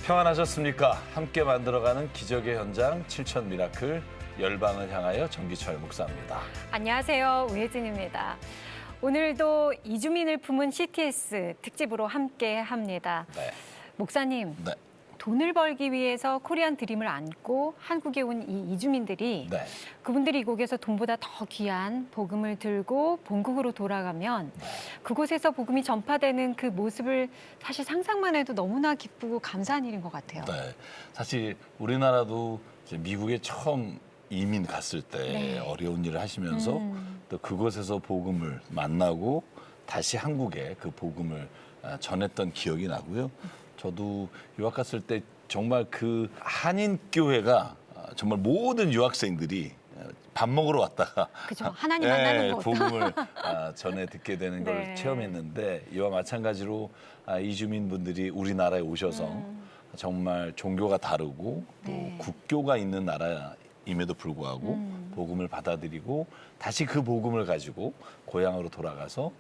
평안하셨습니까? 함께 만들어가는 기적의 현장 7천 미라클 열방을 향하여 정기철 목사입니다. 안녕하세요. 우혜진입니다. 오늘도 이주민을 품은 CTS 특집으로 함께 합니다. 네. 목사님, 네. 돈을 벌기 위해서 코리안 드림을 안고 한국에 온 이 이주민들이 네. 그분들이 이곳에서 돈보다 더 귀한 복음을 들고 본국으로 돌아가면 그곳에서 복음이 전파되는 그 모습을 사실 상상만 해도 너무나 기쁘고 감사한 일인 것 같아요. 네. 사실 우리나라도 이제 미국에 처음 이민 갔을 때 네. 어려운 일을 하시면서 또 그곳에서 복음을 만나고 다시 한국에 그 복음을 전했던 기억이 나고요. 저도 유학 갔을 때 정말 그 한인 교회가 정말 모든 유학생들이 밥 먹으러 왔다가 그죠. 하나님 만나는 곳. 복음을 전해 듣게 되는 걸 네. 체험했는데 이와 마찬가지로 이주민분들이 우리나라에 오셔서 정말 종교가 다르고 또 네. 국교가 있는 나라임에도 불구하고 복음을 받아들이고 다시 그 복음을 가지고 고향으로 돌아가서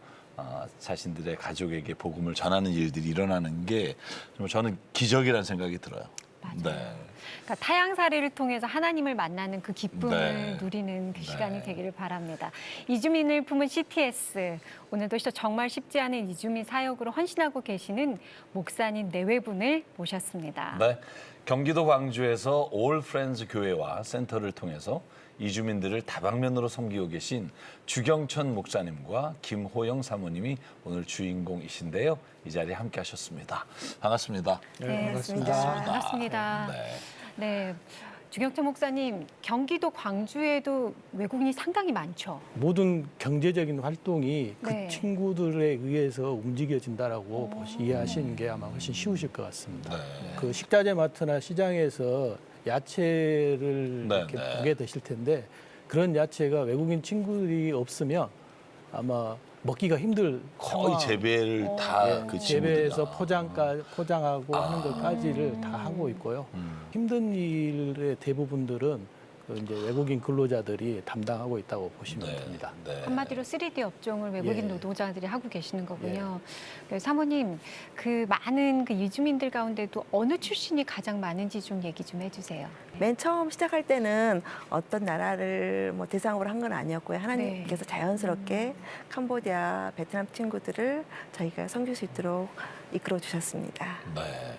자신들의 가족에게 복음을 전하는 일들이 일어나는 게 정말 저는 기적이라는 생각이 들어요. 맞아요. 네. 그러니까 타향살이를 통해서 하나님을 만나는 그 기쁨을 네. 누리는 그 네. 시간이 되기를 바랍니다. 이주민을 품은 CTS, 오늘도 정말 쉽지 않은 이주민 사역으로 헌신하고 계시는 목사님 내외분을 모셨습니다. 네. 경기도 광주에서 올 프렌즈 교회와 센터를 통해서 이주민들을 다방면으로 섬기고 계신 주경천 목사님과 김호영 사모님이 오늘 주인공이신데요. 이 자리에 함께 하셨습니다. 반갑습니다. 네, 반갑습니다. 네. 네, 주경천 목사님, 경기도 광주에도 외국인이 상당히 많죠. 모든 경제적인 활동이 그 네. 친구들에 의해서 움직여진다라고 이해하시는 게 아마 훨씬 쉬우실 것 같습니다. 네. 그 식자재 마트나 시장에서 야채를 네, 이렇게 네. 보게 되실 텐데 그런 야채가 외국인 친구들이 없으면 아마 먹기가 힘들 거의 상황. 재배를 다 예, 그 재배에서 친구들이나. 포장하고 하는 것까지를 다 하고 있고요. 힘든 일의 대부분들은 그 이제 외국인 근로자들이 담당하고 있다고 보시면 됩니다. 네. 한마디로 3D 업종을 외국인 예. 노동자들이 하고 계시는 거군요. 그래서 사모님, 그 많은 그 이주민들 가운데도 어느 출신이 가장 많은지 좀 얘기 좀 해주세요. 맨 처음 시작할 때는 어떤 나라를 뭐 대상으로 한 건 아니었고요. 하나님께서 자연스럽게 캄보디아, 베트남 친구들을 저희가 섬길 수 있도록 이끌어 주셨습니다. 네.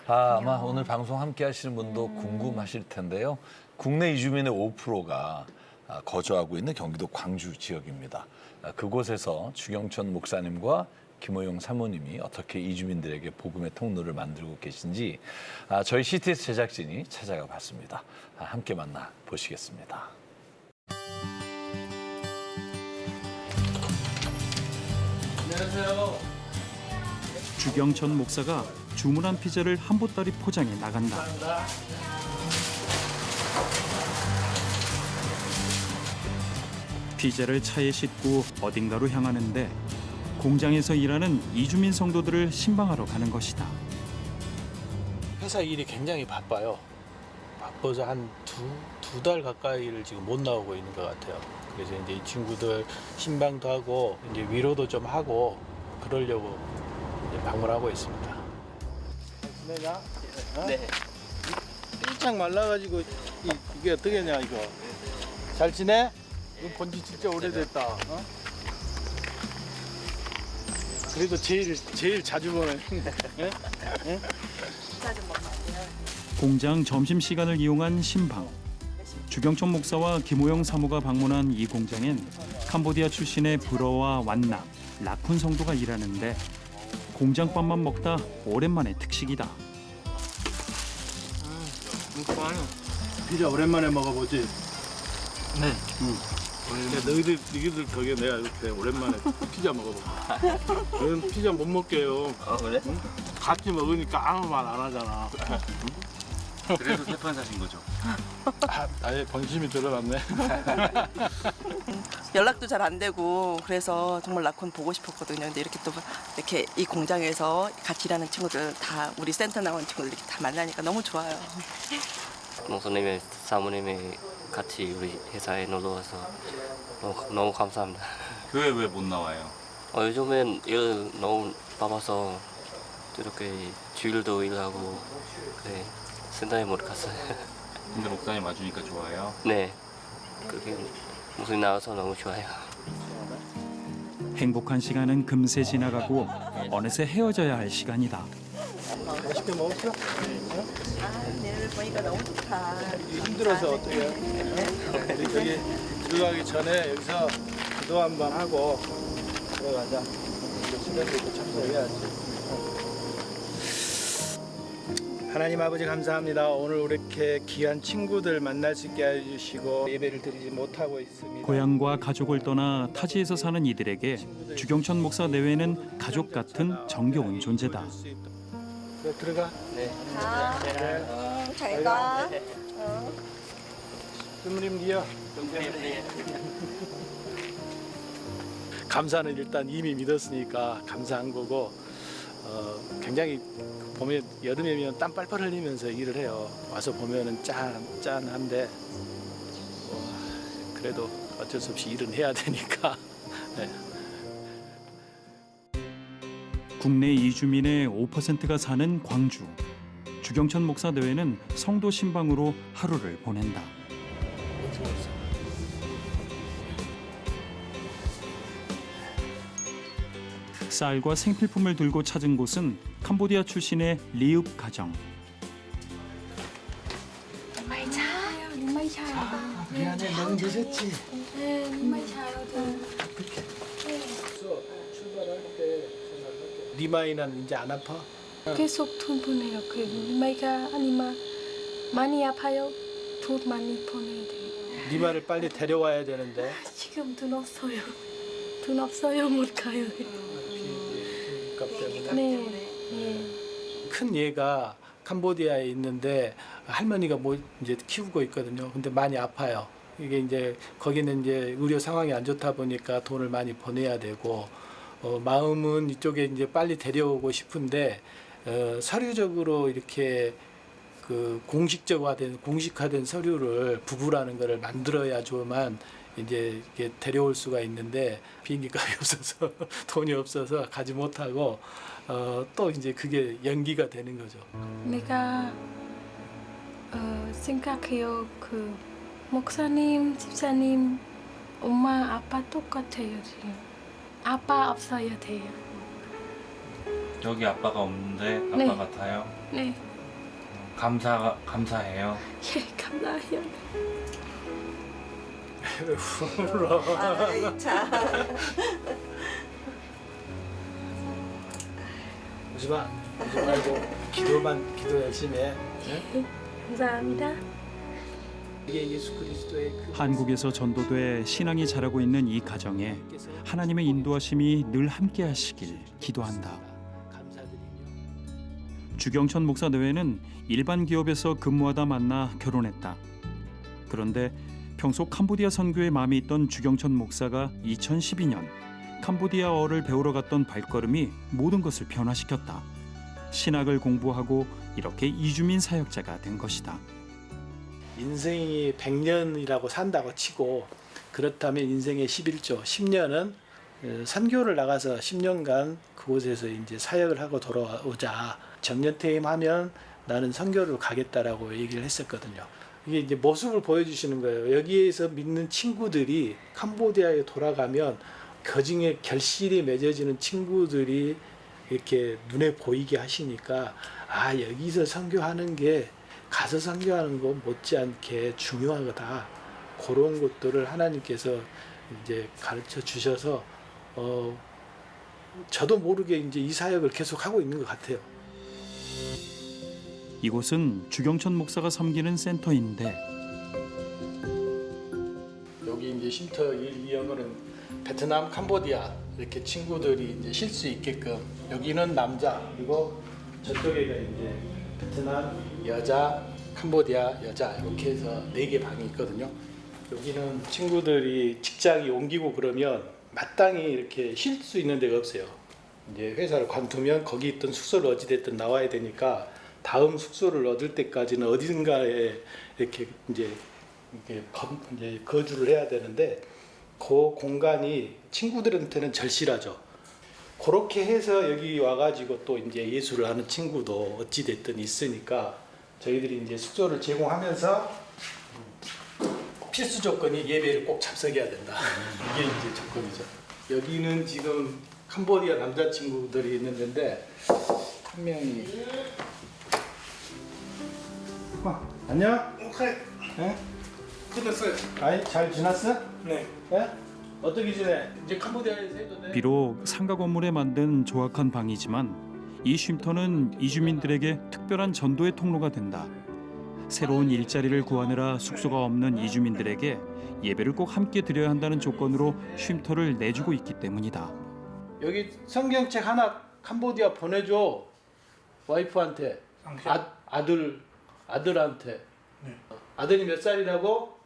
아마 오늘 방송 함께 하시는 분도 궁금하실 텐데요. 국내 이주민의 5%가 거주하고 있는 경기도 광주 지역입니다. 그곳에서 주경천 목사님과 김호영 사모님이 어떻게 이주민들에게 복음의 통로를 만들고 계신지 저희 CTS 제작진이 찾아가 봤습니다. 함께 만나 보시겠습니다. 안녕하세요. 주경천 목사가 주문한 피자를 한 보따리 포장해 나간다. 피자를 차에 싣고 어딘가로 향하는데 공장에서 일하는 이주민 성도들을 신방하러 가는 것이다. 회사 일이 굉장히 바빠요. 바빠서 한 두 달 가까이를 지금 못 나오고 있는 것 같아요. 그래서 이제 이 친구들 신방도 하고 이제 위로도 좀 하고 그러려고 이제 방문하고 있습니다. 지내냐? 네. 삐창 말라가지고 이게 어떻게냐 이거. 잘 지내? 이거 본지 진짜 오래됐다. 어? 그래도 제일 자주 보는. 예? 예? 공장 점심시간을 이용한 신방. 주경천 목사와 김호영 사모가 방문한 이 공장엔 캄보디아 출신의 브러와 완나, 라쿤 성도가 일하는데 공장밥만 먹다 오랜만에 특식이다. 피자 오랜만에 먹어보지? 네. 너희들 덕에 내가 이렇게 오랜만에 피자 먹어봐. 너는 피자 못 먹게요. 그래? 응? 같이 먹으니까 아무 말 안 하잖아. 그래도 세 판 사신 거죠? 아예 본심이 드러났네. 연락도 잘 안 되고 그래서 정말 라콘 보고 싶었거든요. 근데 이렇게 이 공장에서 같이 일하는 친구들 다 우리 센터 나온 친구들 이렇게 다 만나니까 너무 좋아요. 목사님의 사모님이 같이 우리 회사에 놀러 와서 너무 감사합니다. 교회 왜 못 나와요? 요즘엔 일 너무 바빠서 이렇게 주일도 일하고 그래 센터에 못 갔어요. 근데 목사님 와주니까 좋아요. 네, 그게 목소리 나와서 너무 좋아요. 행복한 시간은 금세 지나가고 어느새 헤어져야 할 시간이다. 맛있게 먹었어? 내를 보니까 너무 좋다. 힘들어서 어떻게 해요? 우리 저기 들어가기 전에 여기서 기도 한번 하고 들어가자. 수련회도 참석해야지. 하나님 아버지 감사합니다. 오늘 이렇게 귀한 친구들 만날 수 있게 해주시고 예배를 드리지 못하고 있습니다. 고향과 가족을 떠나 타지에서 사는 이들에게 주경천 목사 내외는 가족 같은 정겨운 존재다. 그래, 들어가. 네. 잘 가. 주무님 니요. 감사는 일단 이미 믿었으니까 감사한 거고 굉장히 보면 여름이면 땀 빨빨 흘리면서 일을 해요. 와서 보면은 짠한데 그래도 어쩔 수 없이 일은 해야 되니까. 네. 국내 이주민의 5%가 사는 광주. 주경천 목사 내외는 성도 신방으로 하루를 보낸다. 쌀과 생필품을 들고 찾은 곳은 캄보디아 출신의 리읍 가정. 미안해, 너무 늦었지. 출발할 때 리마이는 이제 안 아파? 계속 돈 보내요. 그 리마이가 아니면 많이 아파요. 돈 많이 보내야 돼요. 리마를 빨리 데려와야 되는데. 지금 돈 없어요. 돈 없어요. 못 가요. 값 때문에. 네. 큰 얘가 캄보디아에 있는데 할머니가 뭐 이제 키우고 있거든요. 근데 많이 아파요. 이게 이제 거기는 이제 의료 상황이 안 좋다 보니까 돈을 많이 보내야 되고 마음은 이쪽에 이제 빨리 데려오고 싶은데 서류적으로 이렇게 그 공식화된 서류를 부부라는 거를 만들어야지만 이제 이게 데려올 수가 있는데 비행기 값이 없어서 돈이 없어서 가지 못하고 또 이제 그게 연기가 되는 거죠. 내가 생각해요. 그 목사님, 집사님, 엄마, 아빠 똑같아요 지금. 아빠 없어야 돼요. 여기 아빠가 없는데 아빠 네. 같아요. 네. 감사해요. 예, 감사해요. 울어. 참. 오지 말고 기도 열심히 해. 네? 감사합니다. 이게 예수 그리스도의 그 한국에서 전도돼 신앙이 자라고 있는 이 가정에 하나님의 인도하심이 늘 함께하시길 기도한다. 주경천 목사 내외는 일반 기업에서 근무하다 만나 결혼했다. 그런데 평소 캄보디아 선교에 마음이 있던 주경천 목사가 2012년 캄보디아어를 배우러 갔던 발걸음이 모든 것을 변화시켰다. 신학을 공부하고 이렇게 이주민 사역자가 된 것이다. 인생이 100년이라고 산다고 치고 그렇다면 인생의 11조 10년은 선교를 나가서 10년간 그곳에서 이제 사역을 하고 돌아오자. 정년퇴임하면 나는 선교를 가겠다라고 얘기를 했었거든요. 이게 이제 모습을 보여주시는 거예요. 여기에서 믿는 친구들이 캄보디아에 돌아가면 그중에 결실이 맺어지는 친구들이 이렇게 눈에 보이게 하시니까 여기서 선교하는 게 가서 선교하는 거 못지않게 중요하다. 그런 것들을 하나님께서 이제 가르쳐 주셔서 저도 모르게 이제 이 사역을 계속 하고 있는 것 같아요. 이곳은 주경천 목사가 섬기는 센터인데 여기 이제 쉼터 1, 2형은 베트남, 캄보디아 이렇게 친구들이 이제 쉴 수 있게끔 여기는 남자 그리고 저쪽에가 이제 베트남 여자, 캄보디아 여자 이렇게 해서 4개 방이 있거든요. 여기는 친구들이 직장이 옮기고 그러면 마땅히 이렇게 쉴 수 있는 데가 없어요. 이제 회사를 관두면 거기 있던 숙소를 어찌됐든 나와야 되니까 다음 숙소를 얻을 때까지는 어딘가에 이렇게 이제 거주를 해야 되는데 그 공간이 친구들한테는 절실하죠. 그렇게 해서 여기 와가지고 또 이제 예술을 하는 친구도 어찌 됐든 있으니까 저희들이 이제 숙소를 제공하면서 필수 조건이 예배를 꼭 참석해야 된다. 이게 이제 조건이죠. 여기는 지금 캄보디아 남자친구들이 있는데 한 명이 안녕. 오케이. 네? 끝났어요. 아이 잘 지났어? 네. 네? 어떻게 지내? 이제 캄보디아에서 해도 돼? 비록 상가 건물에 만든 조악한 방이지만 이 쉼터는 이주민들에게 특별한 전도의 통로가 된다. 새로운 일자리를 구하느라 숙소가 없는 이주민들에게 예배를 꼭 함께 드려야 한다는 조건으로 쉼터를 내주고 있기 때문이다. 여기 성경책 하나 캄보디아 보내줘. 와이프한테. 아들한테. 네. 아들이 몇 살이라고?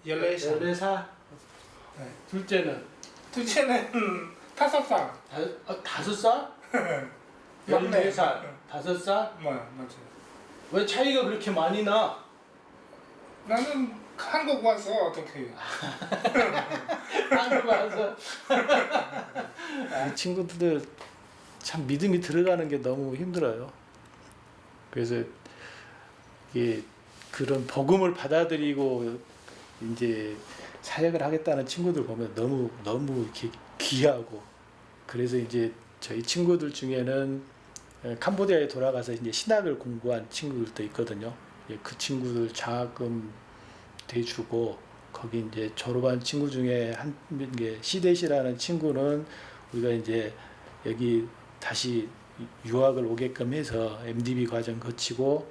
14살. 14살. 네. 둘째는? 둘째는 5살. 5살? 14살. 5살? 맞아요. 왜 차이가 그렇게 많이 나? 나는 한국 와서 어떻게 한국 와서. 이 친구들 참 믿음이 들어가는 게 너무 힘들어요. 그래서 이게 그런 복음을 받아들이고 이제 사역을 하겠다는 친구들 보면 너무 이렇게 귀하고, 그래서 이제 저희 친구들 중에는 캄보디아에 돌아가서 이제 신학을 공부한 친구들도 있거든요. 그 친구들 장학금 대주고, 거기 이제 졸업한 친구 중에 한 게 시대시라는 친구는 우리가 이제 여기 다시 유학을 오게끔 해서 MDB 과정 거치고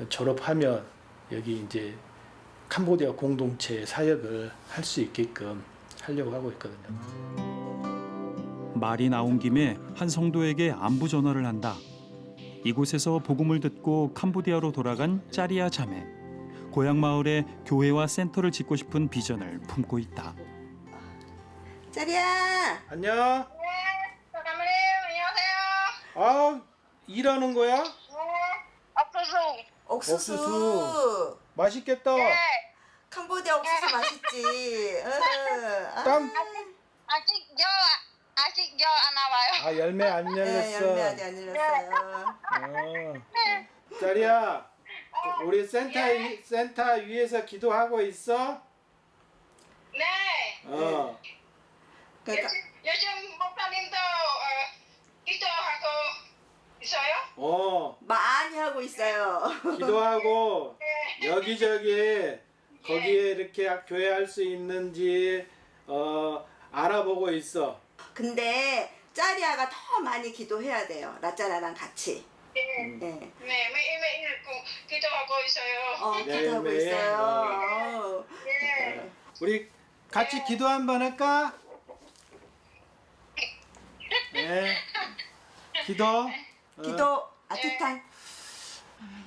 졸업하면 여기 이제 캄보디아 공동체 사역을 할 수 있게끔 하려고 하고 있거든요. 말이 나온 김에 한 성도에게 안부 전화를 한다. 이곳에서 복음을 듣고 캄보디아로 돌아간 짜리아 자매. 고향 마을에 교회와 센터를 짓고 싶은 비전을 품고 있다. 짜리야. 안녕. 네, 사장님 안녕하세요. 아, 일하는 거야? 옥수수. 옥수수. 맛있겠다. 네. 캄보디아 옥수수 맛있지. 땅. 아직 열 안 나와요. 아, 열매 안 열렸어. 네, 열매 아직 안 열렸어요. 짜리야, 우리 센터 위에서 기도하고 있어? 네. 그러니까 요즘 목사님도 기도하고 있어요? 많이 하고 있어요. 기도하고 여기저기 거기에 이렇게 교회할 수 있는지 알아보고 있어. 근데 짜리아가 더 많이 기도해야 돼요. 라짜라랑 같이. 네. 네. 매일매일 기도하고 있어요. 기도하고 매일매일. 있어요. 네. 우리 같이 기도 한번 할까? 네. 기도. 기도 아티탄.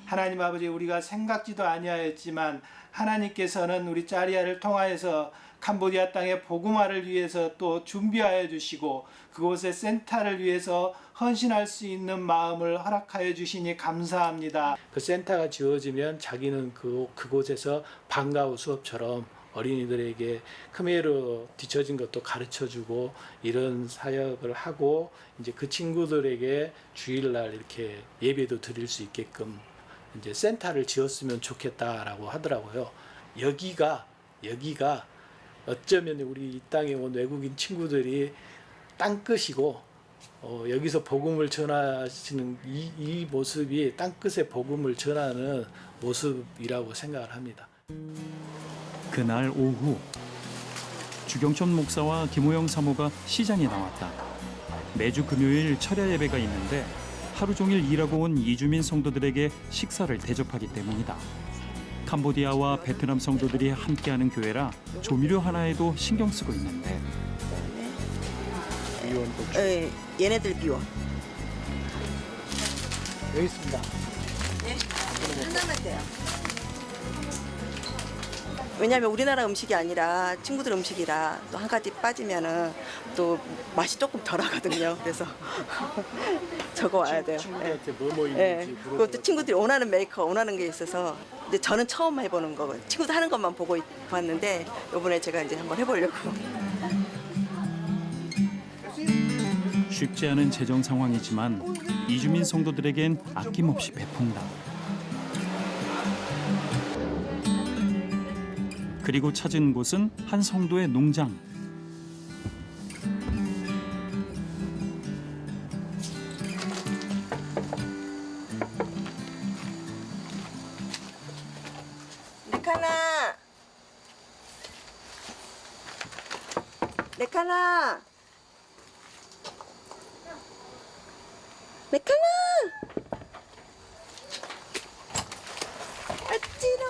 하나님 아버지, 우리가 생각지도 아니하였지만 하나님께서는 우리 짜리아를 통하여서 캄보디아 땅의 복음화를 위해서 또 준비하여 주시고 그곳에 센터를 위해서 헌신할 수 있는 마음을 허락하여 주시니 감사합니다. 그 센터가 지어지면 자기는 그곳에서 방과후 수업처럼 어린이들에게 크메르 뒤처진 것도 가르쳐주고 이런 사역을 하고 이제 그 친구들에게 주일날 이렇게 예배도 드릴 수 있게끔 이제 센터를 지었으면 좋겠다라고 하더라고요. 여기가 어쩌면 우리 이 땅에 온 외국인 친구들이 땅끝이고 여기서 복음을 전하시는 이 모습이 땅끝의 복음을 전하는 모습이라고 생각을 합니다. 그날 오후 주경천 목사와 김호영 사모가 시장에 나왔다. 매주 금요일 철야 예배가 있는데 하루 종일 일하고 온 이주민 성도들에게 식사를 대접하기 때문이다. 캄보디아와 베트남 성도들이 함께하는 교회라 조미료 하나에도 신경 쓰고 있는데 얘네들 비워. 여기 있습니다. 네? 하나만 돼요. 왜냐하면 우리나라 음식이 아니라 친구들 음식이라 또 한 가지 빠지면은 또 맛이 조금 덜하거든요. 그래서 저거 와야 돼요. 친구들한테 뭐 네. 있는지 그것도 친구들이 원하는 메이커 원하는 게 있어서 근데 저는 처음 해보는 거고 친구들 하는 것만 보고 봤는데 이번에 제가 이제 한번 해보려고. 쉽지 않은 재정 상황이지만 이주민 성도들에겐 아낌없이 베푼다. 그리고 찾은 곳은 한 성도의 농장. 레카나! 레카나! 레카나! 아찌롱!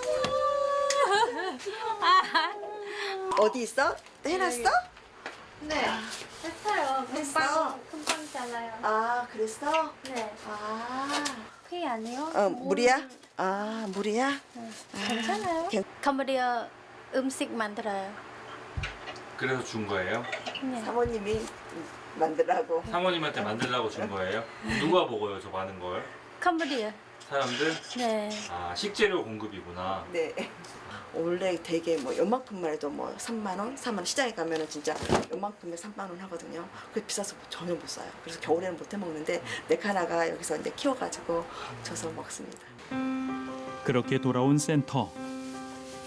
어디 있어? 해놨어? 네, 했어요. 했어? 금방 잘라요. 아, 그랬어? 네. 아. 피 아니요? 물이야? 아, 물이야? 괜찮아요. 캄보디아 음식 만들어요. 그래서 준 거예요? 네. 사모님이 만들라고. 사모님한테 만들라고 준 거예요? 누가 먹어요, 저 많은 걸? 캄보디아. 사람들? 네. 아, 식재료 공급이구나. 네. 원래 되게 뭐 요만큼만 해도 뭐 3만 원, 4만 원 시장에 가면은 진짜 요만큼에 3만 원 하거든요. 그게 비싸서 전혀 못 사요. 그래서 겨울에는 못 해 먹는데 네카나가 여기서 이제 키워가지고 줘서 먹습니다. 그렇게 돌아온 센터.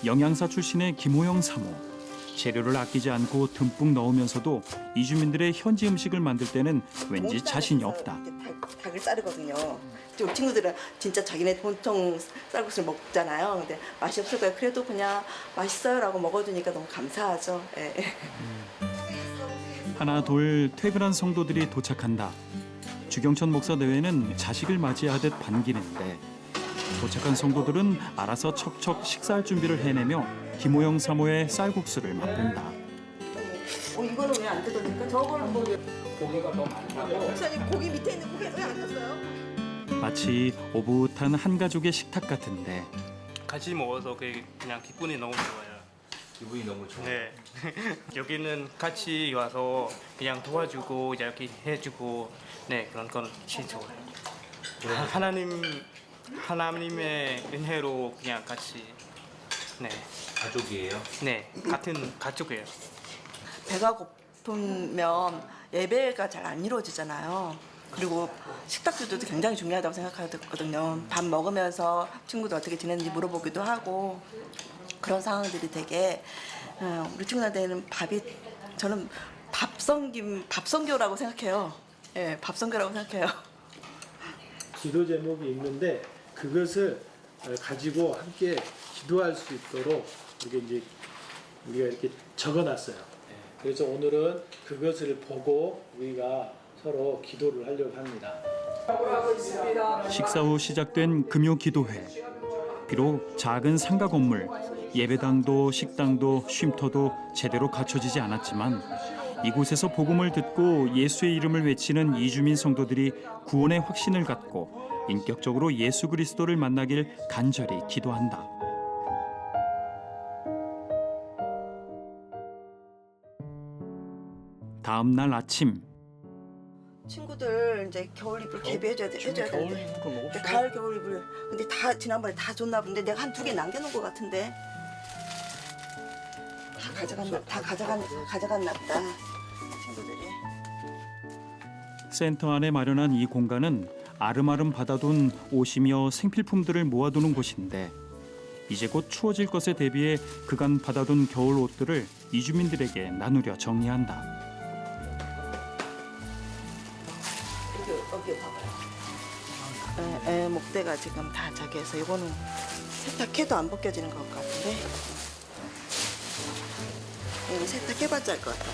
영양사 출신의 김호영 사모. 재료를 아끼지 않고 듬뿍 넣으면서도 이주민들의 현지 음식을 만들 때는 왠지 자신이 없다. 닭을 자르거든요. 좀 친구들은 진짜 자기네 보통 쌀국수를 먹잖아요. 근데 맛이 없을 거예요. 그래도 그냥 맛있어요라고 먹어주니까 너무 감사하죠. 예. 하나 둘 퇴근한 성도들이 도착한다. 주경천 목사 내외는 자식을 맞이하듯 반기는데 도착한 성도들은 알아서 척척 식사할 준비를 해내며 김호영 사모의 쌀국수를 맛본다. 이거는 왜 안 뜯어질까? 저거는 뭐 고기가 너무 많다고. 목사님 고기 밑에 있는 고기 왜 안 뜯어요? 마치 오붓한 한 가족의 식탁 같은데 같이 먹어서 그냥 기분이 너무 좋아요. 기분이 너무 좋아요. 네. 여기는 같이 와서 그냥 도와주고 이렇게 해주고 네 그런 건 진짜 좋아요. 하나님의 은혜로 그냥 같이 네 가족이에요? 네 같은 가족이에요. 배가 고프면 예배가 잘 안 이루어지잖아요. 그리고 식탁주도 굉장히 중요하다고 생각하거든요. 밥 먹으면서 친구들 어떻게 지냈는지 물어보기도 하고 그런 상황들이 되게 우리 친구들한테는 밥이 저는 밥성교라고 생각해요. 예, 밥성교라고 생각해요. 기도 제목이 있는데 그것을 가지고 함께 기도할 수 있도록 우리가 이렇게 적어놨어요. 그래서 오늘은 그것을 보고 우리가 서로 기도를 하려고 합니다. 식사 후 시작된 금요 기도회. 비록 작은 상가 건물, 예배당도 식당도 쉼터도 제대로 갖춰지지 않았지만 이곳에서 복음을 듣고 예수의 이름을 외치는 이주민 성도들이 구원의 확신을 갖고 인격적으로 예수 그리스도를 만나길 간절히 기도한다. 다음 날 아침. 친구들 이제 겨울 이불 개비해줘야 되는데 가을 겨울 이불 근데 다 지난번에 다 줬나 본데 내가 한 2개 남겨놓은 것 같은데 다 가져갔나 보다 친구들이. 센터 안에 마련한 이 공간은 아름아름 받아둔 옷이며 생필품들을 모아두는 곳인데 이제 곧 추워질 것에 대비해 그간 받아둔 겨울 옷들을 이주민들에게 나누려 정리한다. 여기 봐봐요. 목대가 지금 다 자기해서 이거는 세탁해도 안 벗겨지는 것 같은데 이거 세탁해봤자 알 것 같아.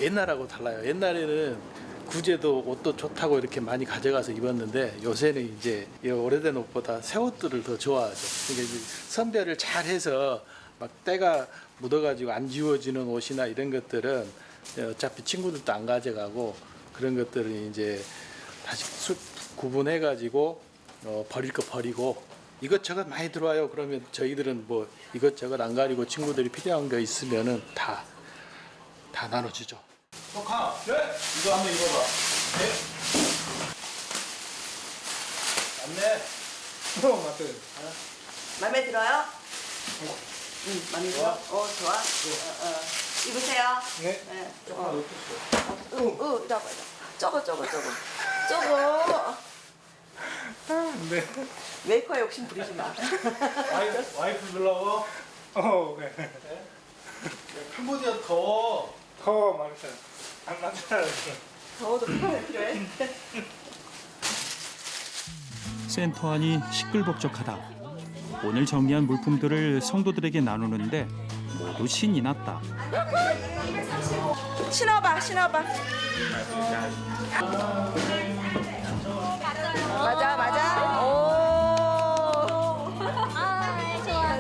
옛날하고 달라요. 옛날에는 구제도 옷도 좋다고 이렇게 많이 가져가서 입었는데 요새는 이제 이 오래된 옷보다 새 옷들을 더 좋아하죠. 그러니까 이제 선별을 잘 해서 막 때가 묻어가지고 안 지워지는 옷이나 이런 것들은 어차피 친구들도 안 가져가고 그런 것들은 이제 다시 구분해가지고 버릴 거 버리고 이것저것 많이 들어와요. 그러면 저희들은 뭐 이것저것 안 가리고 친구들이 필요한 거 있으면은 다 나눠주죠. 가. 네. 이거 한번 입어봐. 네. 맞네. 맞아요. 마음에 들어요? 응, 마음에 들어? 좋아. 입으세요. 네. 네. 아, 저거. 네. 메이커에 욕심 부리지 마. 와이프 놀라워? 네. 캄보디아 더워. 더 많잖아. 안 맞아요. 더워도 필요해. 센터 안이 시끌벅적하다. 오늘 정리한 물품들을 성도들에게 나누는데 모두 신이 났다. 신어봐. 맞아. 오. 좋아.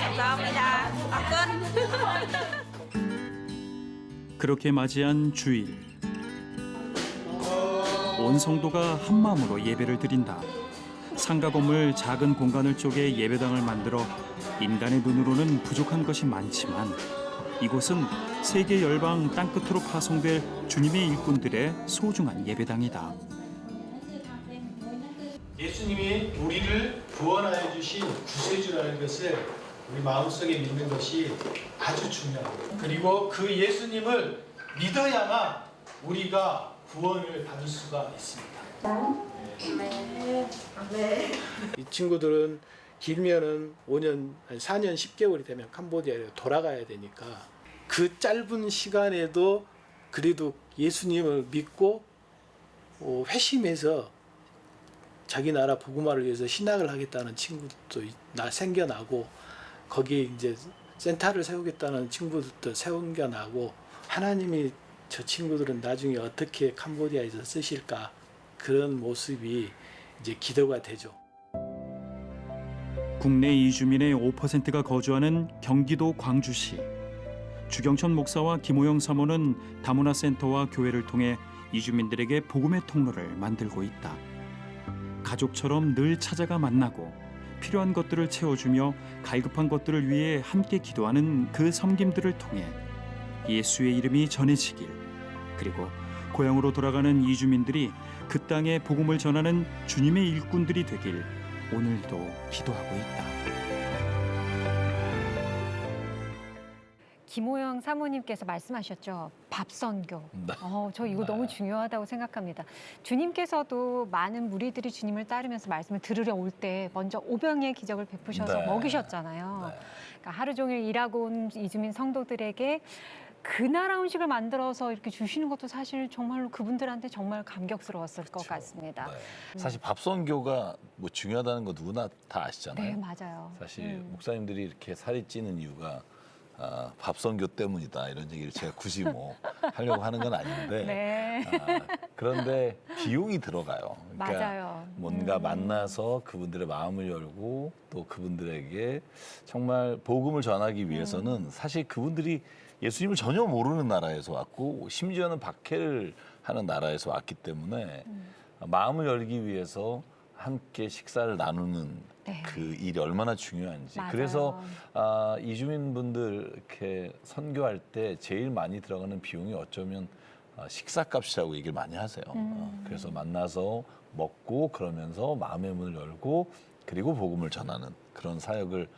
감사합니다. 그렇게 맞이한 주일. 온 성도가 한 마음으로 예배를 드린다. 상가 건물 작은 공간을 쪼개 예배당을 만들어 인간의 눈으로는 부족한 것이 많지만 이곳은 세계 열방 땅끝으로 파송될 주님의 일꾼들의 소중한 예배당이다. 예수님이 우리를 구원하여 주신 구세주라는 것을 우리 마음속에 믿는 것이 아주 중요합니다. 그리고 그 예수님을 믿어야만 우리가 구원을 받을 수가 있습니다. 이 친구들은 길면은 5년, 4년 10개월이 되면 캄보디아에 돌아가야 되니까 그 짧은 시간에도 그래도 예수님을 믿고 회심해서 자기 나라 복음화를 위해서 신학을 하겠다는 친구도 생겨나고 거기에 이제 센터를 세우겠다는 친구들도 생겨나고 하나님이 저 친구들은 나중에 어떻게 캄보디아에서 쓰실까 그런 모습이 이제 기도가 되죠. 국내 이주민의 5%가 거주하는 경기도 광주시. 주경천 목사와 김호영 사모는 다문화 센터와 교회를 통해 이주민들에게 복음의 통로를 만들고 있다. 가족처럼 늘 찾아가 만나고 필요한 것들을 채워주며 갈급한 것들을 위해 함께 기도하는 그 섬김들을 통해 예수의 이름이 전해지길, 그리고 고향으로 돌아가는 이주민들이 그 땅에 복음을 전하는 주님의 일꾼들이 되길 오늘도 기도하고 있다. 김호영 사모님께서 말씀하셨죠. 밥선교. 네. 저 이거 너무 중요하다고 생각합니다. 주님께서도 많은 무리들이 주님을 따르면서 말씀을 들으려 올 때 먼저 오병이의 기적을 베푸셔서 네. 먹이셨잖아요. 네. 그러니까 하루 종일 일하고 온 이주민 성도들에게 그 나라 음식을 만들어서 이렇게 주시는 것도 사실 정말로 그분들한테 정말 감격스러웠을 것 같습니다. 네. 사실 밥선교가 뭐 중요하다는 거 누구나 다 아시잖아요. 네, 맞아요. 사실 목사님들이 이렇게 살이 찌는 이유가 밥선교 때문이다 이런 얘기를 제가 굳이 뭐 하려고 하는 건 아닌데 네. 그런데 비용이 들어가요. 그러니까 맞아요. 뭔가 만나서 그분들의 마음을 열고 또 그분들에게 정말 복음을 전하기 위해서는 사실 그분들이 예수님을 전혀 모르는 나라에서 왔고 심지어는 박해를 하는 나라에서 왔기 때문에 마음을 열기 위해서 함께 식사를 나누는 네. 그 일이 얼마나 중요한지. 맞아요. 그래서 이주민분들 이렇게 선교할 때 제일 많이 들어가는 비용이 어쩌면 식사값이라고 얘기를 많이 하세요. 그래서 만나서 먹고 그러면서 마음의 문을 열고 그리고 복음을 전하는 그런 사역을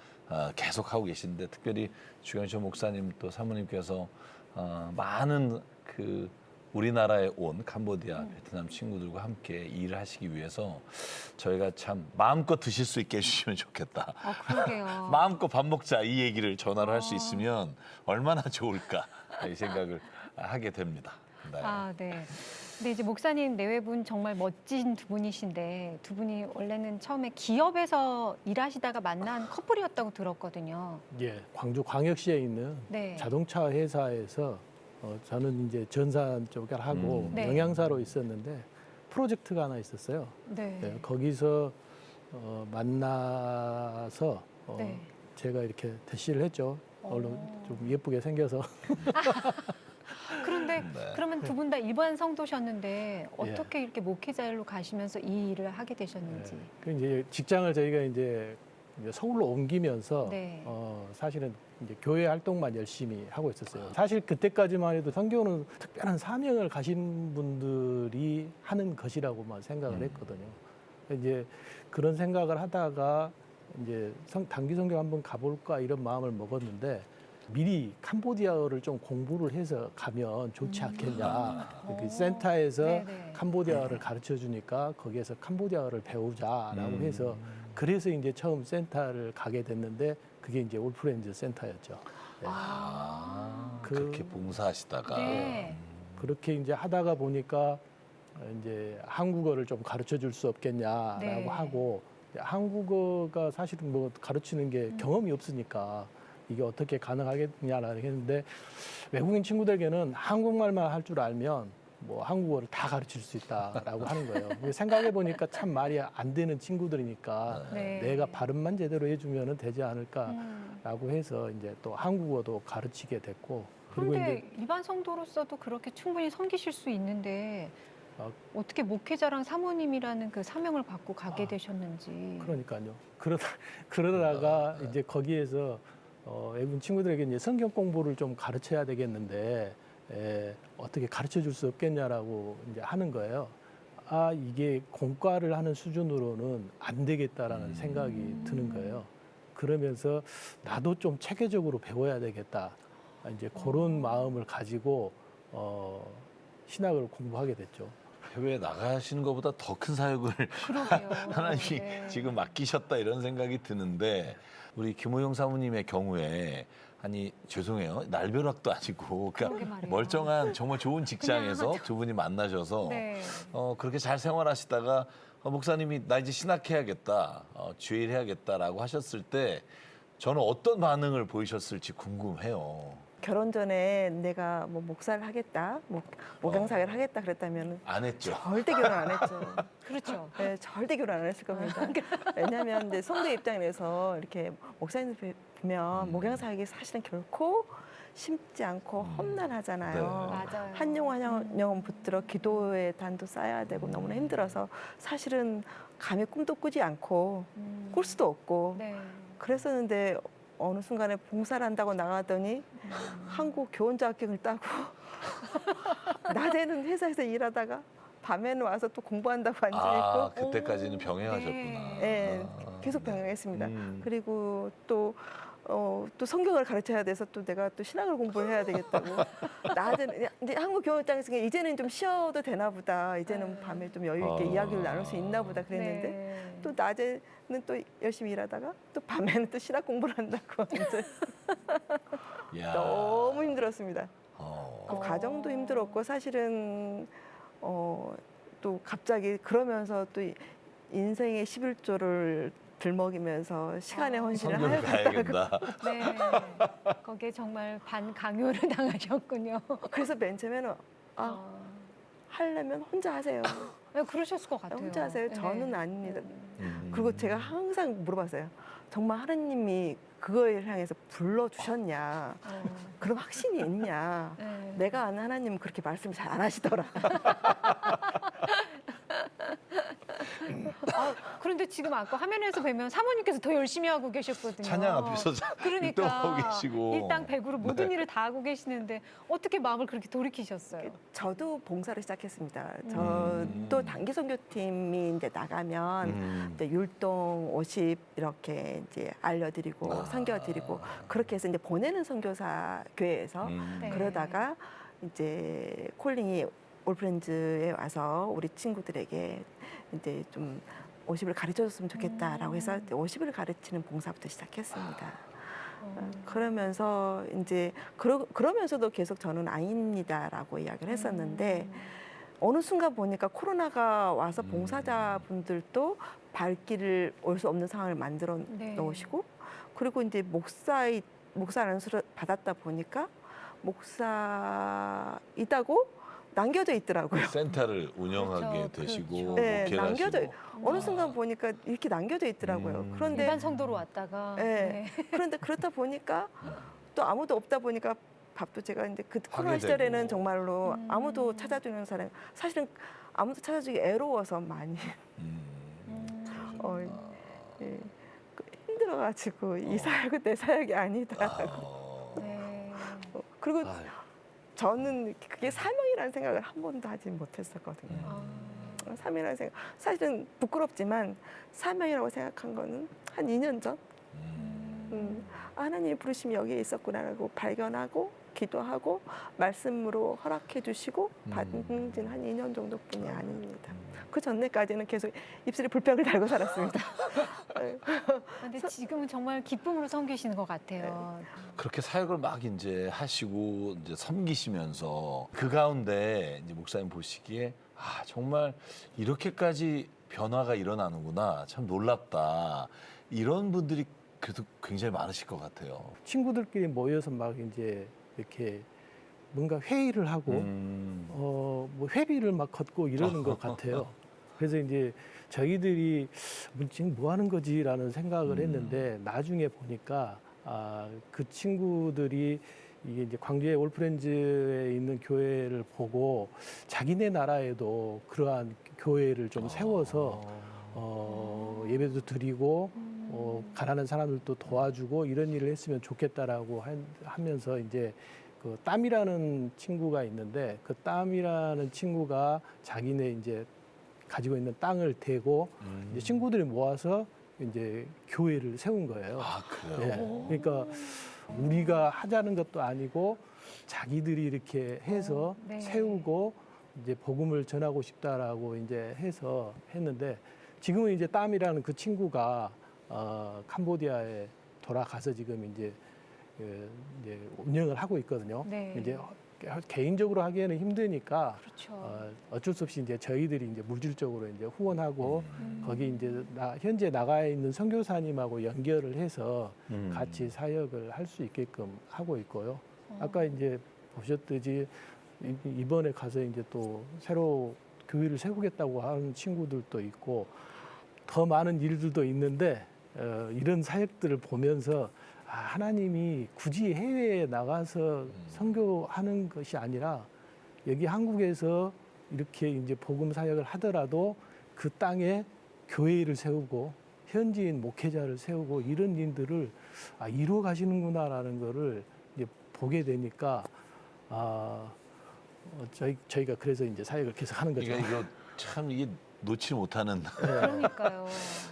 계속 하고 계신데 특별히 주경천 목사님 또 사모님께서 많은 그 우리나라에 온 캄보디아, 베트남 친구들과 함께 일을 하시기 위해서 저희가 참 마음껏 드실 수 있게 해주시면 좋겠다. 그러게요. 마음껏 밥 먹자 이 얘기를 전화로 할 수 있으면 얼마나 좋을까 이 생각을 하게 됩니다. 네. 네. 근데 이제 목사님 내외분 정말 멋진 두 분이신데 두 분이 원래는 처음에 기업에서 일하시다가 만난 커플이었다고 들었거든요. 예, 광주 광역시에 있는 네. 자동차 회사에서 저는 이제 전산 쪽을 하고 네. 영양사로 있었는데 프로젝트가 하나 있었어요. 네. 네, 거기서 만나서 네. 제가 이렇게 대시를 했죠. 얼른 좀 예쁘게 생겨서. 그런데 네. 그러면 두 분 다 일반 성도셨는데 어떻게 이렇게 목회자 일로 가시면서 이 일을 하게 되셨는지. 그 이제 직장을 저희가 이제 서울로 옮기면서 네. 사실은 이제 교회 활동만 열심히 하고 있었어요. 사실 그때까지만 해도 선교는 특별한 사명을 가신 분들이 하는 것이라고만 생각을 했거든요. 이제 그런 생각을 하다가 이제 단기 선교 한번 가볼까 이런 마음을 먹었는데 미리 캄보디아어를 좀 공부를 해서 가면 좋지 않겠냐. 그 센터에서 네네. 캄보디아어를 가르쳐 주니까 거기에서 캄보디아어를 배우자라고 해서 그래서 이제 처음 센터를 가게 됐는데 그게 이제 올프렌즈 센터였죠. 네. 그렇게 봉사하시다가 네. 그렇게 이제 하다가 보니까 이제 한국어를 좀 가르쳐 줄 수 없겠냐라고 네. 하고 한국어가 사실은 뭐 가르치는 게 경험이 없으니까 이게 어떻게 가능하겠냐라고 했는데 외국인 친구들에게는 한국말만 할 줄 알면 뭐 한국어를 다 가르칠 수 있다라고 하는 거예요. 생각해 보니까 참 말이 안 되는 친구들이니까 네. 내가 발음만 제대로 해주면 되지 않을까라고 해서 이제 또 한국어도 가르치게 됐고 그리고 그런데 이제 일반 성도로서도 그렇게 충분히 섬기실 수 있는데 어, 어떻게 목회자랑 사모님이라는 그 사명을 받고 가게 되셨는지. 그러니까요. 그러다가 이제 거기에서 외국인 친구들에게 이제 성경 공부를 좀 가르쳐야 되겠는데 어떻게 가르쳐 줄 수 없겠냐라고 이제 하는 거예요. 아, 이게 공과를 하는 수준으로는 안 되겠다라는 생각이 드는 거예요. 그러면서 나도 좀 체계적으로 배워야 되겠다. 이제 그런 마음을 가지고 신학을 공부하게 됐죠. 해외에 나가시는 것보다 더 큰 사역을 그러게요. 하나님이 네. 지금 맡기셨다 이런 생각이 드는데 우리 김호영 사모님의 경우에 아니 죄송해요 날벼락도 아니고 그러게 그러니까 말이에요. 멀쩡한 정말 좋은 직장에서 두 분이 만나셔서 네. 그렇게 잘 생활하시다가 목사님이 나 이제 신학해야겠다 주일 해야겠다라고 하셨을 때 저는 어떤 반응을 보이셨을지 궁금해요. 결혼 전에 내가 뭐 목사를 하겠다, 목양사회를 하겠다 그랬다면 안 했죠. 절대 결혼 안 했죠. 그렇죠. 네, 절대 결혼 안 했을 겁니다. 왜냐하면 이제 성도 입장에서 이렇게 목사님들 보면 목양사역이 사실은 결코 쉽지 않고 험난하잖아요. 네. 맞아요. 한 영혼 한 영혼 붙들어 기도의 단도 쌓아야 되고 너무나 힘들어서 사실은 감히 꿈도 꾸지 않고 꿀 수도 없고 네. 그랬었는데 어느 순간에 봉사를 한다고 나가더니 한국 교원자 합격을 따고 낮에는 회사에서 일하다가 밤에는 와서 또 공부한다고 앉아있고 그때까지는 병행하셨구나. 네, 계속 병행했습니다. 그리고 또 성경을 가르쳐야 돼서 또 내가 또 신학을 공부해야 되겠다고 낮에는 이제 한국 교원 입장에서 이제는 좀 쉬어도 되나 보다. 이제는 밤에 좀 여유 있게 이야기를 나눌 수 있나 보다 그랬는데 네. 또 낮에는 또 열심히 일하다가 또 밤에는 또 신학 공부를 한다고 이제 야. 너무 힘들었습니다. 그 과정도 힘들었고 사실은 또 갑자기 그러면서 또 인생의 11조를 들먹이면서 시간의 헌신을 성경을 가야겠다. 네. 거기에 정말 반강요를 당하셨군요. 그래서 맨 처음에는 하려면 혼자 하세요. 네, 그러셨을 것 같아요. 혼자 하세요. 네. 저는 아닙니다. 그리고 제가 항상 물어봤어요. 정말 하느님이 그거를 향해서 불러주셨냐. 그럼 확신이 있냐. 네. 내가 아는 하나님은 그렇게 말씀 잘 안 하시더라. 그런데 지금 아까 화면에서 뵈면 사모님께서 더 열심히 하고 계셨거든요. 찬양 앞에서 그러니까 일동하고 계시고. 일당백으로 모든 네. 일을 다 하고 계시는데 어떻게 마음을 그렇게 돌이키셨어요? 저도 봉사를 시작했습니다. 저도 단기 선교팀이 이제 나가면 이제 율동 50 이렇게 이제 알려드리고 선교드리고 그렇게 해서 이제 보내는 선교사 교회에서 네. 그러다가 이제 콜링이 올프렌즈에 와서 우리 친구들에게 이제 좀 50을 가르쳐줬으면 좋겠다라고 해서 50을 가르치는 봉사부터 시작했습니다. 그러면서 이제 그러면서도 계속 저는 아닙니다라고 이야기를 했었는데 어느 순간 보니까 코로나가 와서 봉사자분들도 발길을 올 수 없는 상황을 만들어 네. 놓으시고 그리고 이제 목사라는 수를 받았다 보니까 목사이다고 남겨져 있더라고요. 센터를 운영하게 그렇죠, 되시고 그렇죠. 네, 목회를 남겨져 하시고. 어느 순간 보니까 이렇게 남겨져 있더라고요. 그런데 일반 성도로 왔다가 네. 그런데 그렇다 보니까 또 아무도 없다 보니까 밥도 제가 이제 그 코로나 시절에는 되고. 정말로 아무도 찾아주는 사람 사실은 아무도 찾아주기 애로워서 많이 예, 힘들어가지고 이 사역은 내 사역이 아니다라고. 네. 그리고 저는 그게 사명이라는 생각을 한 번도 하지 못했었거든요. 사명이라는 생각 사실은 부끄럽지만 사명이라고 생각한 거는 한 2년 전. 하나님의 부르심이 여기에 있었구나라고 발견하고 기도하고 말씀으로 허락해 주시고 받은 지는 한 2년 정도뿐이 아닙니다. 그 전에까지는 계속 입술에 불병을 달고 살았습니다. 근데 지금은 정말 기쁨으로 섬기시는 것 같아요. 그렇게 사역을 막 이제 하시고 이제 섬기시면서 그 가운데 이제 목사님 보시기에 아 정말 이렇게까지 변화가 일어나는구나 참 놀랍다 이런 분들이 그래도 굉장히 많으실 것 같아요. 친구들끼리 모여서 막 이제 이렇게 뭔가 회의를 하고 뭐 회비를 막 걷고 이러는 것 같아요. 그래서 이제 저희들이 지금 뭐 하는 거지라는 생각을 했는데 나중에 보니까 그 친구들이 이게 이제 광주의 올프렌즈에 있는 교회를 보고 자기네 나라에도 그러한 교회를 좀 세워서 예배도 드리고 가난한 사람들도 도와주고 이런 일을 했으면 좋겠다라고 하면서 이제 그 땀이라는 친구가 있는데 그 땀이라는 친구가 자기네 이제 가지고 있는 땅을 대고 이제 친구들이 모아서 이제 교회를 세운 거예요. 아 그래요? 네. 그러니까 우리가 하자는 것도 아니고 자기들이 이렇게 해서 네. 세우고 이제 복음을 전하고 싶다라고 이제 해서 했는데 지금은 이제 땀이라는 그 친구가 캄보디아에 돌아가서 지금 이제 운영을 하고 있거든요. 네. 이제 개인적으로 하기에는 힘드니까 그렇죠. 어쩔 수 없이 이제 저희들이 이제 물질적으로 이제 후원하고 거기 이제 현재 나가 있는 선교사님하고 연결을 해서 같이 사역을 할 수 있게끔 하고 있고요. 아까 이제 보셨듯이 이번에 가서 이제 또 새로 교회를 세우겠다고 하는 친구들도 있고 더 많은 일들도 있는데 이런 사역들을 보면서 하나님이 굳이 해외에 나가서 선교하는 것이 아니라 여기 한국에서 이렇게 이제 복음 사역을 하더라도 그 땅에 교회를 세우고 현지인 목회자를 세우고 이런 일들을 이루어 가시는구나라는 거를 이제 보게 되니까 저희가 그래서 이제 사역을 계속 하는 거죠. 그러니까 이거 참 이게 놓지 못하는 그러니까요.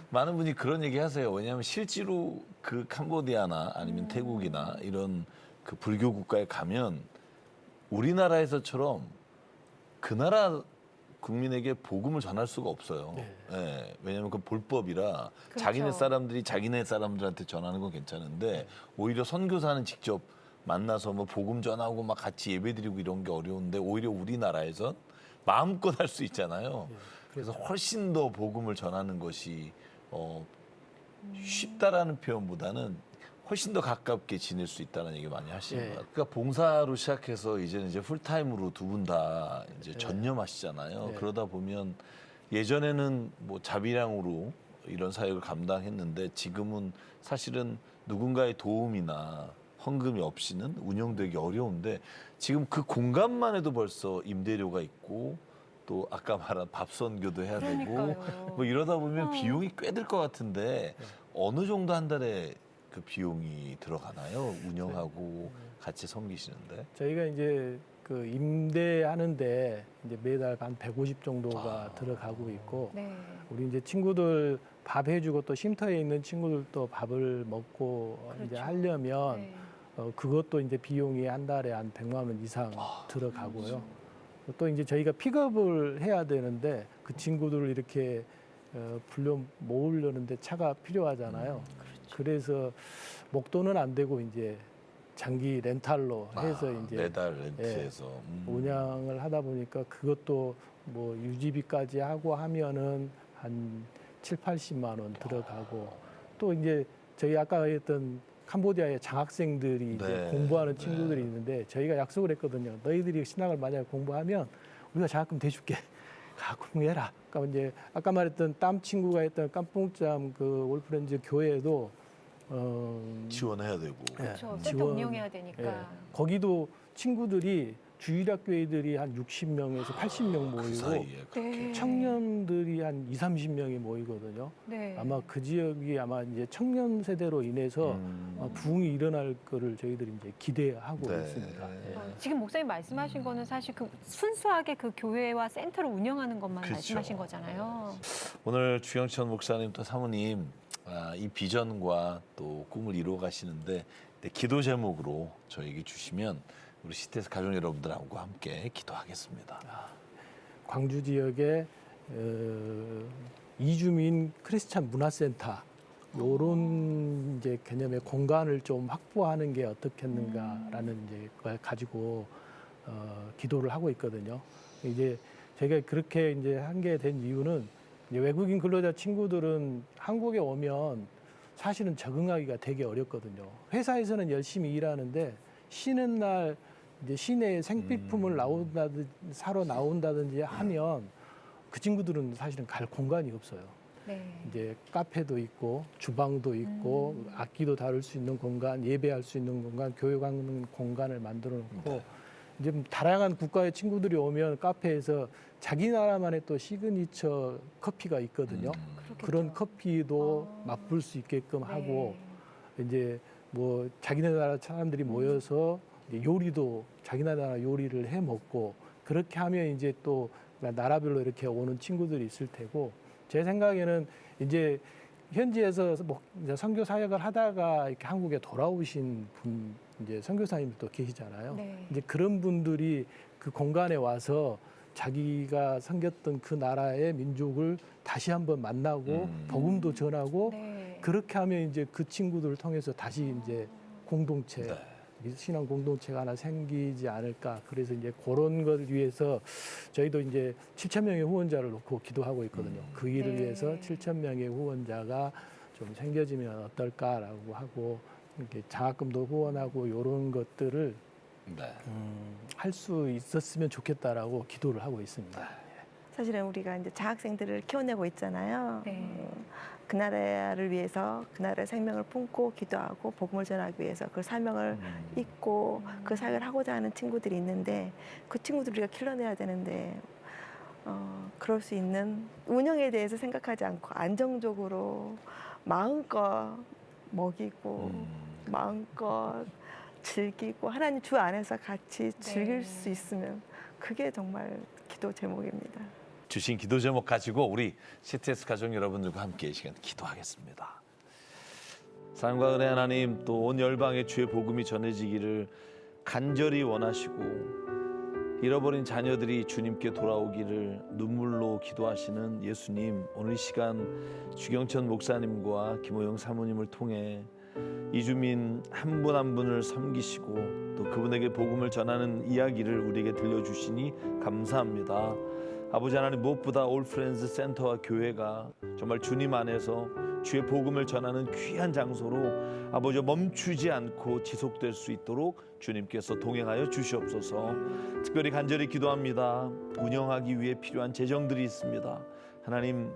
많은 분이 그런 얘기 하세요. 왜냐하면 실제로 그 캄보디아나 아니면 태국이나 이런 그 불교 국가에 가면 우리나라에서처럼 그 나라 국민에게 복음을 전할 수가 없어요. 네. 예, 왜냐하면 그 불법이라 그렇죠. 자기네 사람들이 자기네 사람들한테 전하는 건 괜찮은데 오히려 선교사는 직접 만나서 뭐 복음 전하고 막 같이 예배드리고 이런 게 어려운데 오히려 우리나라에선 마음껏 할 수 있잖아요. 그래서 훨씬 더 복음을 전하는 것이 쉽다라는 표현보다는 훨씬 더 가깝게 지낼 수 있다는 얘기 많이 하시는 것 같아요. 그러니까 봉사로 시작해서 이제는 이제 풀타임으로 두 분 다 이제 전념하시잖아요. 네. 그러다 보면 예전에는 뭐 자비량으로 이런 사역을 감당했는데 지금은 사실은 누군가의 도움이나 헌금이 없이는 운영되기 어려운데 지금 그 공간만 해도 벌써 임대료가 있고 또 아까 말한 밥 선교도 해야 그러니까요. 되고 뭐 이러다 보면 비용이 꽤 들 것 같은데 어느 정도 한 달에 그 비용이 들어가나요? 운영하고 같이 섬기시는데. 저희가 이제 그 임대하는데 이제 매달 한 150 정도가 들어가고 있고 네. 우리 이제 친구들 밥 해주고 또 쉼터에 있는 친구들도 밥을 먹고 그렇죠. 이제 하려면 네. 그것도 이제 비용이 한 달에 한 100만 원 이상 들어가고요. 또 이제 저희가 픽업을 해야 되는데 그 친구들을 이렇게 불러 모으려는데 차가 필요하잖아요. 그래서 목돈은 안 되고 이제 장기 렌탈로 해서 이제 매달 렌트해서 운양을 하다 보니까 그것도 뭐 유지비까지 하고 하면은 한 7, 80만 원 들어가고 또 이제 저희 아까 했던 캄보디아의 장학생들이 이제 네, 공부하는 친구들이 있는데 저희가 약속을 했거든요. 너희들이 신학을 만약에 공부하면 우리가 장학금 대줄게. 공부해라. 그러니까 이제 아까 말했던 땀 친구가 했던 깜뽕짬 그 올프렌즈 교회에도 지원해야 되고. 그렇죠. 센터 운영해야 되니까. 거기도 친구들이 주일학교애들이 한 60명에서 80명 그 모이고 사이에 네. 청년들이 한 2, 30명이 모이거든요. 네. 아마 그 지역이 아마 이제 청년 세대로 인해서 부흥이 일어날 거를 저희들이 이제 기대하고 네. 있습니다. 예. 지금 목사님 말씀하신 거는 사실 그 순수하게 그 교회와 센터를 운영하는 것만 그렇죠. 말씀하신 거잖아요. 오늘 주영천 목사님 또 사모님 이 비전과 또 꿈을 이루어 가시는데 기도 제목으로 저에게 주시면 우리 CTS 가족 여러분들하고 함께 기도하겠습니다. 광주 지역의 이주민 크리스찬 문화센터 요런 이제 개념의 공간을 좀 확보하는 게 어떻겠는가라는 이제 걸 가지고 기도를 하고 있거든요. 이제 제가 그렇게 이제 하게 된 이유는 이제 외국인 근로자 친구들은 한국에 오면 사실은 적응하기가 되게 어렵거든요. 회사에서는 열심히 일하는데 쉬는 날 이제 시내에 생필품을 사러 나온다든지 하면 그 친구들은 사실은 갈 공간이 없어요. 네. 이제 카페도 있고 주방도 있고 악기도 다룰 수 있는 공간, 예배할 수 있는 공간, 교육하는 공간을 만들어 놓고 이제 다양한 국가의 친구들이 오면 카페에서 자기 나라만의 또 시그니처 커피가 있거든요. 그런 커피도 맛볼 수 있게끔 하고 이제 뭐 자기네 나라 사람들이 모여서 이제 요리도 자기네 나라 요리를 해 먹고 그렇게 하면 이제 또 나라별로 이렇게 오는 친구들이 있을 테고 제 생각에는 이제 현지에서 뭐 이제 선교 사역을 하다가 이렇게 한국에 돌아오신 분 이제 선교사님도 계시잖아요. 네. 이제 그런 분들이 그 공간에 와서 자기가 섬겼던 그 나라의 민족을 다시 한번 만나고 복음도 전하고 그렇게 하면 이제 그 친구들을 통해서 다시 이제 공동체 신앙 공동체가 하나 생기지 않을까. 그래서 이제 그런 걸 위해서 저희도 이제 7,000명의 후원자를 놓고 기도하고 있거든요. 그 일을 위해서 7,000명의 후원자가 좀 생겨지면 어떨까라고 하고 이렇게 장학금도 후원하고 이런 것들을 할 수 있었으면 좋겠다라고 기도를 하고 있습니다. 사실은 우리가 이제 자학생들을 키워내고 있잖아요. 그 나라를 위해서 그 나라의 생명을 품고 기도하고 복음을 전하기 위해서 그 사명을 잊고 그 사역을 하고자 하는 친구들이 있는데 그 친구들 우리가 길러내야 되는데 그럴 수 있는 운영에 대해서 생각하지 않고 안정적으로 마음껏 먹이고 마음껏 즐기고 하나님 주 안에서 같이 즐길 수 있으면 그게 정말 기도 제목입니다. 주신 기도 제목 가지고 우리 CTS 가족 여러분들과 함께 이 시간 기도하겠습니다. 사랑과 은혜 하나님, 또 온 열방에 주의 복음이 전해지기를 간절히 원하시고 잃어버린 자녀들이 주님께 돌아오기를 눈물로 기도하시는 예수님, 오늘 이 시간 주경천 목사님과 김호영 사모님을 통해 이주민 한 분 한 분을 섬기시고 또 그분에게 복음을 전하는 이야기를 우리에게 들려주시니 감사합니다. 아버지 하나님, 무엇보다 올프렌즈 센터와 교회가 정말 주님 안에서 주의 복음을 전하는 귀한 장소로 아버지 멈추지 않고 지속될 수 있도록 주님께서 동행하여 주시옵소서. 특별히 간절히 기도합니다. 운영하기 위해 필요한 재정들이 있습니다. 하나님,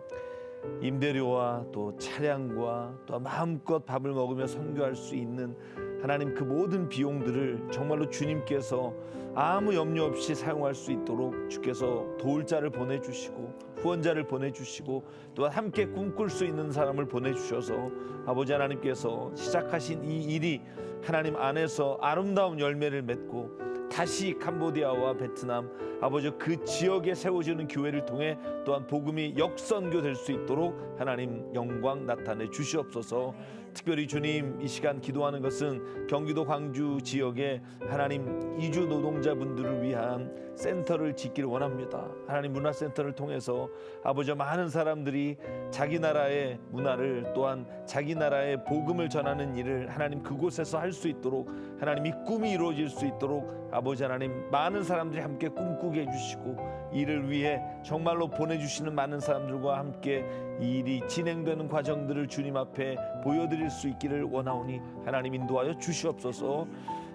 임대료와 또 차량과 또 마음껏 밥을 먹으며 선교할 수 있는 하나님 그 모든 비용들을 정말로 주님께서 아무 염려 없이 사용할 수 있도록 주께서 도울 자를 보내주시고 후원자를 보내주시고 또한 함께 꿈꿀 수 있는 사람을 보내주셔서 아버지 하나님께서 시작하신 이 일이 하나님 안에서 아름다운 열매를 맺고 다시 캄보디아와 베트남 아버지 그 지역에 세워지는 교회를 통해 또한 복음이 역선교될 수 있도록 하나님 영광 나타내 주시옵소서. 특별히 주님, 이 시간 기도하는 것은 경기도 광주 지역에 하나님 이주 노동자분들을 위한 센터를 짓기를 원합니다. 하나님 문화센터를 통해서 아버지 많은 사람들이 자기 나라의 문화를 또한 자기 나라의 복음을 전하는 일을 하나님 그곳에서 할 수 있도록 하나님 이 꿈이 이루어질 수 있도록 아버지 하나님 많은 사람들이 함께 꿈꾸게 해주시고 이를 위해 정말로 보내주시는 많은 사람들과 함께 이 일이 진행되는 과정들을 주님 앞에 보여드릴 수 있기를 원하오니 하나님 인도하여 주시옵소서.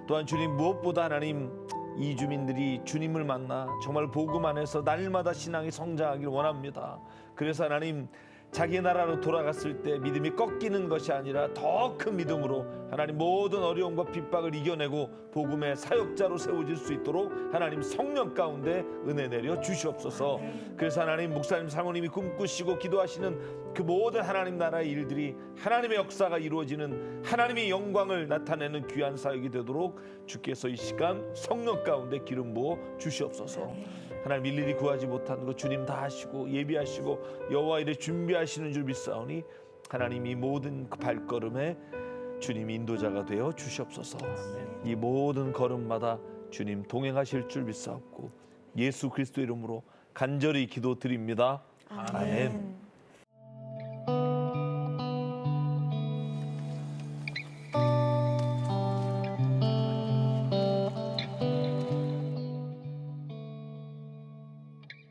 또한 주님, 무엇보다 하나님 이주민들이 주님을 만나 정말 복음 안에서 날마다 신앙이 성장하길 원합니다. 그래서 하나님 자기 나라로 돌아갔을 때 믿음이 꺾이는 것이 아니라 더 큰 믿음으로 하나님 모든 어려움과 핍박을 이겨내고 복음의 사역자로 세워질 수 있도록 하나님 성령 가운데 은혜 내려 주시옵소서. 그래서 하나님 목사님 사모님이 꿈꾸시고 기도하시는 그 모든 하나님 나라의 일들이 하나님의 역사가 이루어지는 하나님의 영광을 나타내는 귀한 사역이 되도록 주께서 이 시간 성령 가운데 기름 부어 주시옵소서. 하나님 일일이 구하지 못한 것 주님 다 하시고 예비하시고 여호와 이래 준비하시는 줄 믿사오니 하나님 이 모든 그 발걸음에 주님 인도자가 되어 주시옵소서. 이 모든 걸음마다 주님 동행하실 줄 믿사옵고 예수 그리스도 이름으로 간절히 기도드립니다. 아멘.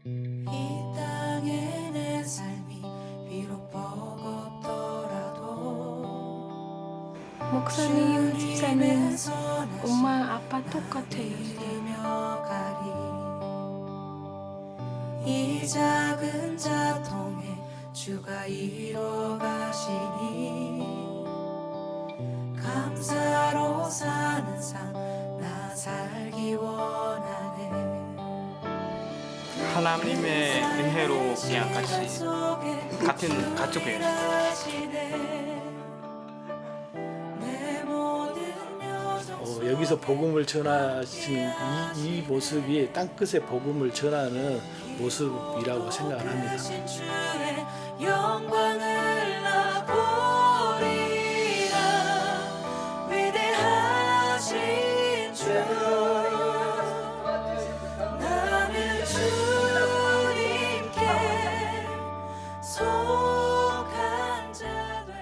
이 땅에 내 삶이 비록 버겁더라도 목사님, 집사님, 엄마, 아빠 똑같아요. 이 작은 자통에 주가 이뤄가시니 감사로 사는 삶 나 살기 원하네. 하나님의 은혜로 그냥 같이 같은 가족이에요. 여기서 복음을 전하시는 이 모습이 땅끝에 복음을 전하는 모습이라고 생각을 합니다. 영광을 나 보리라. 위대하신 주 나는 주님께 속한 자 돼.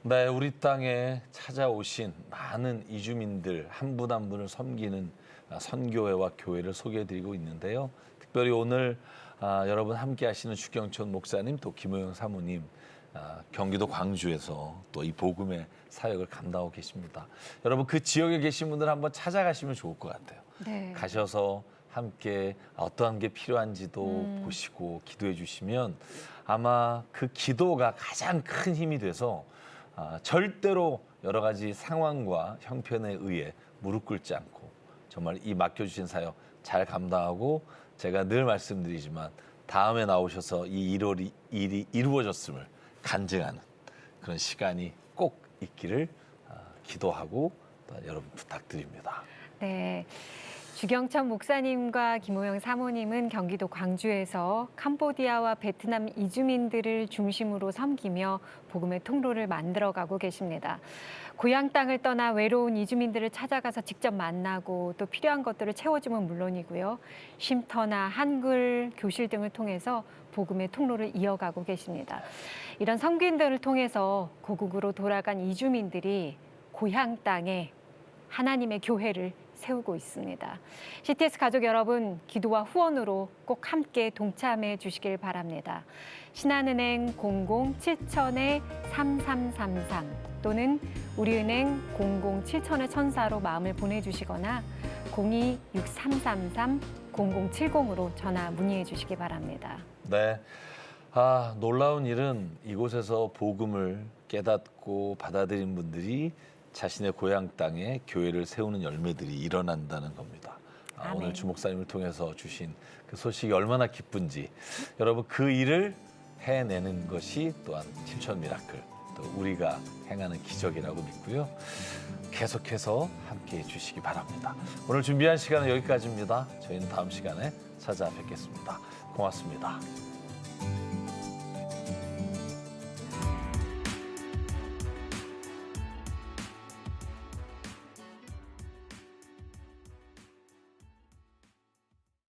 네, 우리 땅에 찾아오신 많은 이주민들 한 분 한 분을 섬기는 선교회와 교회를 소개해드리고 있는데요. 특별히 오늘 여러분 함께 하시는 주경천 목사님 또 김호영 사모님 경기도 광주에서 또 이 복음의 사역을 감당하고 계십니다. 여러분 그 지역에 계신 분들 한번 찾아가시면 좋을 것 같아요. 네. 가셔서 함께 어떠한 게 필요한지도 보시고 기도해 주시면 아마 그 기도가 가장 큰 힘이 돼서 절대로 여러 가지 상황과 형편에 의해 무릎 꿇지 않고 정말 이 맡겨주신 사역 잘 감당하고 제가 늘 말씀드리지만 다음에 나오셔서 이 일이 이루어졌음을 간증하는 그런 시간이 꼭 있기를 기도하고 여러분 부탁드립니다. 네. 주경천 목사님과 김호영 사모님은 경기도 광주에서 캄보디아와 베트남 이주민들을 중심으로 섬기며 복음의 통로를 만들어가고 계십니다. 고향 땅을 떠나 외로운 이주민들을 찾아가서 직접 만나고 또 필요한 것들을 채워주면 물론이고요. 쉼터나 한글 교실 등을 통해서 복음의 통로를 이어가고 계십니다. 이런 섬김들을 통해서 고국으로 돌아간 이주민들이 고향 땅에 하나님의 교회를 세우고 있습니다. CTS 가족 여러분, 기도와 후원으로 꼭 함께 동참해 주시길 바랍니다. 신한은행 00-7000-3333 또는 우리은행 00-7000-1004로 마음을 보내주시거나 02-6333-0070으로 전화 문의해 주시기 바랍니다. 네. 놀라운 일은 이곳에서 복음을 깨닫고 받아들인 분들이 자신의 고향 땅에 교회를 세우는 열매들이 일어난다는 겁니다. 오늘 주 목사님을 통해서 주신 그 소식이 얼마나 기쁜지 여러분 그 일을 해내는 것이 또한 7천 미라클 또 우리가 행하는 기적이라고 믿고요. 계속해서 함께해 주시기 바랍니다. 오늘 준비한 시간은 여기까지입니다. 저희는 다음 시간에 찾아뵙겠습니다. 고맙습니다.